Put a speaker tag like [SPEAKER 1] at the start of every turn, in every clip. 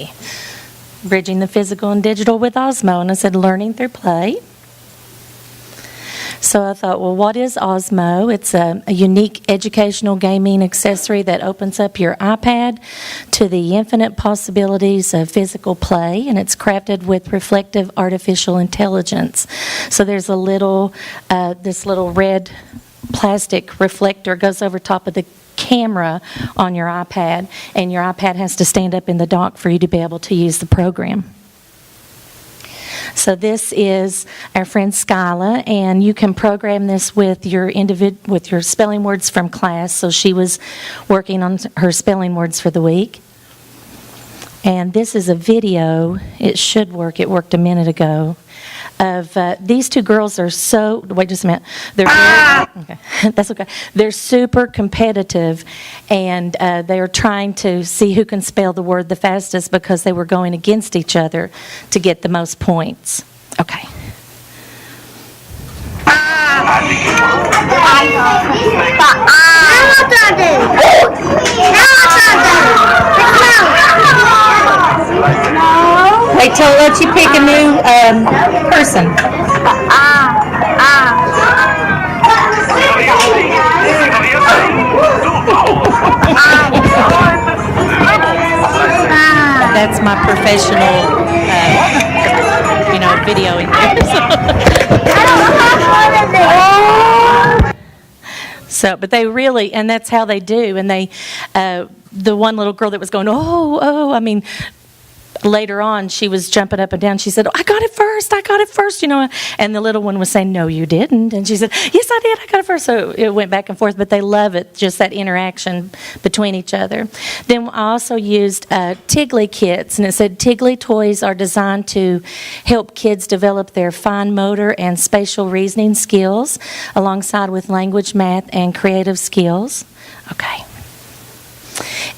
[SPEAKER 1] play. Bridging the physical and digital with Osmo. And I said, learning through play. So I thought, well, what is Osmo? It's a unique educational gaming accessory that opens up your iPad to the infinite possibilities of physical play, and it's crafted with reflective artificial intelligence. So there's this little red plastic reflector goes over top of the camera on your iPad, and your iPad has to stand up in the dock for you to be able to use the program. So this is our friend Skyla, and you can program this with your spelling words from class. So she was working on her spelling words for the week. And this is a video. It should work. It worked a minute ago. Of these two girls are so. Wait just a minute. They're okay. That's okay. They're super competitive, and they are trying to see who can spell the word the fastest because they were going against each other to get the most points. Okay. Wait till it lets you pick a new person. That's my professional, videoing there. So, but they really, and that's how they do. And they, the one little girl that was going, later on, she was jumping up and down. She said, I got it first, And the little one was saying, no, you didn't. And she said, yes, I did, I got it first. So it went back and forth, but they love it, just that interaction between each other. Then I also used Tiggly kits, and it said Tiggly toys are designed to help kids develop their fine motor and spatial reasoning skills, alongside with language, math, and creative skills. Okay.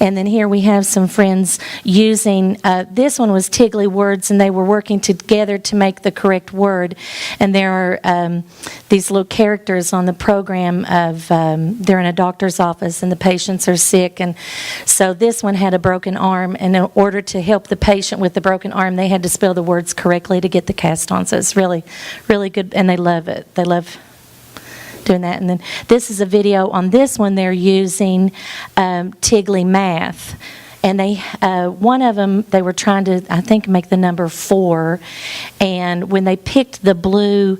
[SPEAKER 1] And then here we have some friends using, this one was Tiggly words, and they were working together to make the correct word. And there are these little characters on the program of, they're in a doctor's office and the patients are sick. And so this one had a broken arm, and in order to help the patient with the broken arm, they had to spell the words correctly to get the cast on. So it's really, really good, and they love it. They love doing that. And then this is a video on this one. They're using Tiggly Math, and they one of them, they were trying to, I think, make the number 4, and when they picked the blue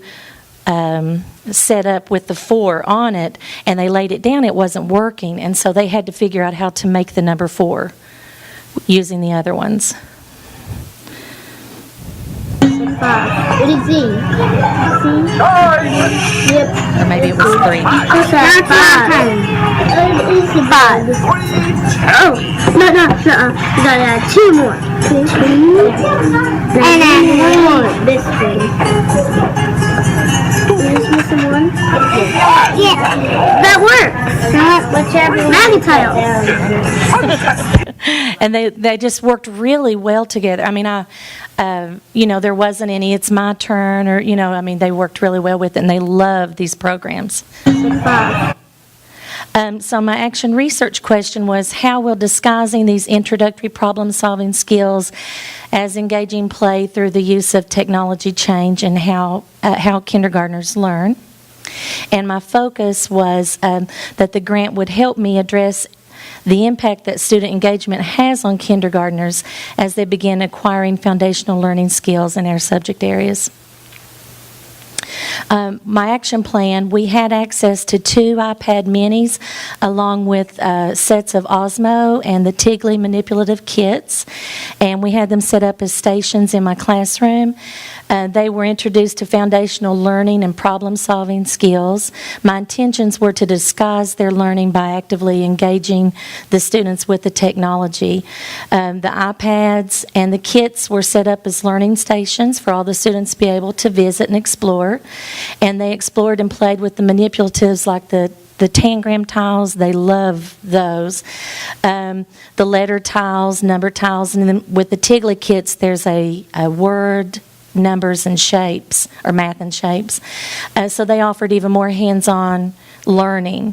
[SPEAKER 1] set up with the 4 on it and they laid it down, it wasn't working, and so they had to figure out how to make the number 4 using the other ones.
[SPEAKER 2] 5. What is Z? Yep.
[SPEAKER 1] Or maybe it was 3.
[SPEAKER 2] That's 5. It's 5. Oh, no. We got 2 more. 2. And then 1 more. This thing. Is missing 1? Yeah. That works. Maggie tiles.
[SPEAKER 1] And they just worked really well together. I mean, there wasn't any, it's my turn, or, they worked really well with it, and they love these programs.
[SPEAKER 2] 5.
[SPEAKER 1] So my action research question was, how will disguising these introductory problem-solving skills as engaging play through the use of technology change and how kindergartners learn? And my focus was that the grant would help me address the impact that student engagement has on kindergartners as they begin acquiring foundational learning skills in our subject areas. My action plan, we had access to 2 iPad minis along with sets of Osmo and the Tiggly manipulative kits, and we had them set up as stations in my classroom. They were introduced to foundational learning and problem-solving skills. My intentions were to disguise their learning by actively engaging the students with the technology. The iPads and the kits were set up as learning stations for all the students to be able to visit and explore. And they explored and played with the manipulatives like the tangram tiles. They love those. The letter tiles, number tiles, and then with the Tiggly kits, there's a word, numbers, and shapes, or math and shapes. So they offered even more hands-on learning.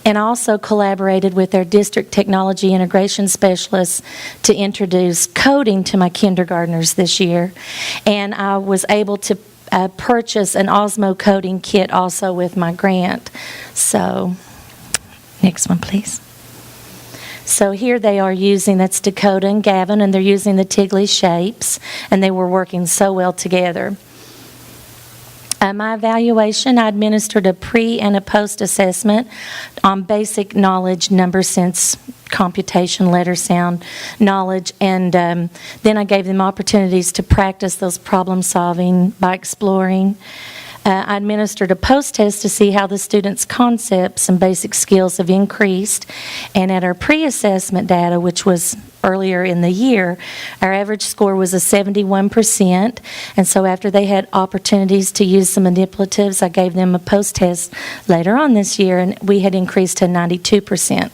[SPEAKER 1] And I also collaborated with our district technology integration specialists to introduce coding to my kindergartners this year. And I was able to purchase an Osmo coding kit also with my grant. So, next one, please. So here they are using, that's Dakota and Gavin, and they're using the Tiggly shapes, and they were working so well together. My evaluation, I administered a pre and a post assessment on basic knowledge, number sense, computation, letter sound knowledge, and then I gave them opportunities to practice those problem solving by exploring. I administered a post-test to see how the students' concepts and basic skills have increased. And at our pre-assessment data, which was earlier in the year, our average score was a 71%. And so after they had opportunities to use some manipulatives, I gave them a post-test later on this year, and we had increased to 92%.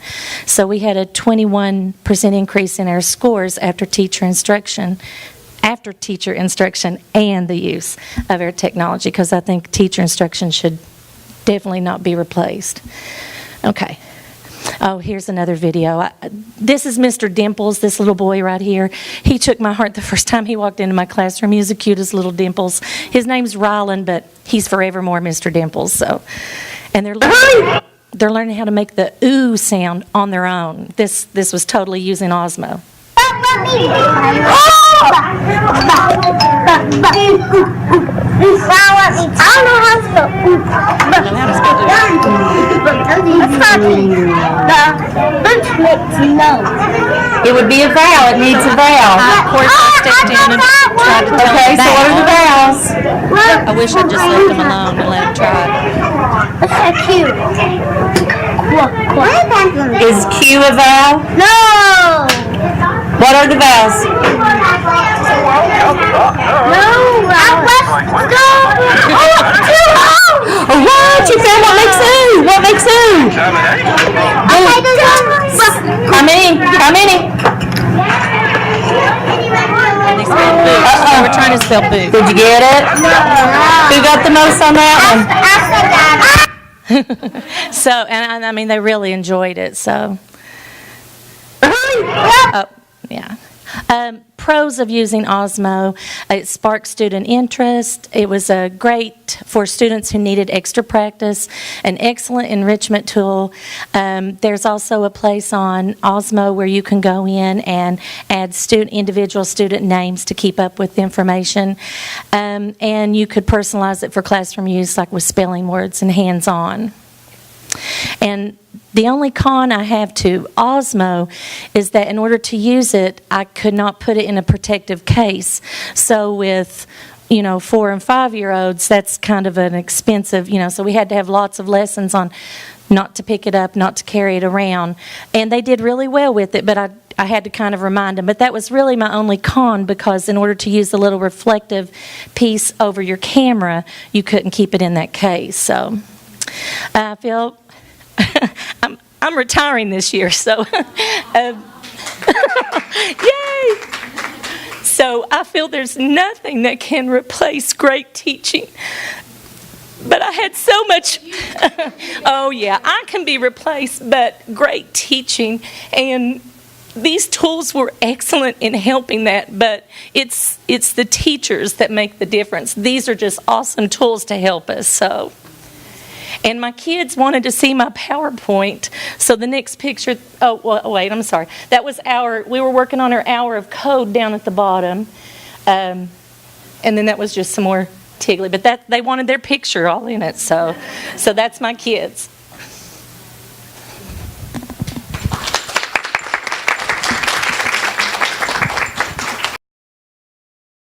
[SPEAKER 1] So we had a 21% increase in our scores after teacher instruction and the use of our technology, because I think teacher instruction should definitely not be replaced. Okay. Oh, here's another video. This is Mr. Dimples, this little boy right here. He took my heart the first time he walked into my classroom. He was the cutest little Dimples. His name's Rylan, but he's forevermore Mr. Dimples. So, and they're learning how to make the ooh sound on their own. This was totally using Osmo.
[SPEAKER 3] It would be a vowel. It needs a vowel.
[SPEAKER 1] Of course, I stepped in and tried to tell
[SPEAKER 3] Okay,
[SPEAKER 1] him
[SPEAKER 3] so what are the vowels?
[SPEAKER 1] I wish I'd just left him alone and let him try.
[SPEAKER 2] What's that cute?
[SPEAKER 3] Is Q a vowel?
[SPEAKER 2] No!
[SPEAKER 3] What are the vowels? Oh, what? You found what makes ooh? What makes ooh? How many? How many?
[SPEAKER 1] And they spelled boo. They were trying to spell boo.
[SPEAKER 3] Did you get it? Who got the most on that one?
[SPEAKER 1] So, and I mean, they really enjoyed it, so. Oh, yeah. Pros of using Osmo, it sparked student interest. It was great for students who needed extra practice, an excellent enrichment tool. There's also a place on Osmo where you can go in and add individual student names to keep up with the information. And you could personalize it for classroom use, like with spelling words and hands-on. And the only con I have to Osmo is that in order to use it, I could not put it in a protective case. So with 4 and 5-year-olds, that's kind of an expensive, so we had to have lots of lessons on not to pick it up, not to carry it around. And they did really well with it, but I had to kind of remind them. But that was really my only con, because in order to use the little reflective piece over your camera, you couldn't keep it in that case. So I feel I'm retiring this year, so yay! So I feel there's nothing that can replace great teaching. But I had so much, oh yeah, I can be replaced, but great teaching, and these tools were excellent in helping that, but it's the teachers that make the difference. These are just awesome tools to help us, so. And my kids wanted to see my PowerPoint, so the next picture, wait, I'm sorry. That was we were working on our hour of code down at the bottom, and then that was just some more Tiggly, but they wanted their picture all in it, so that's my kids.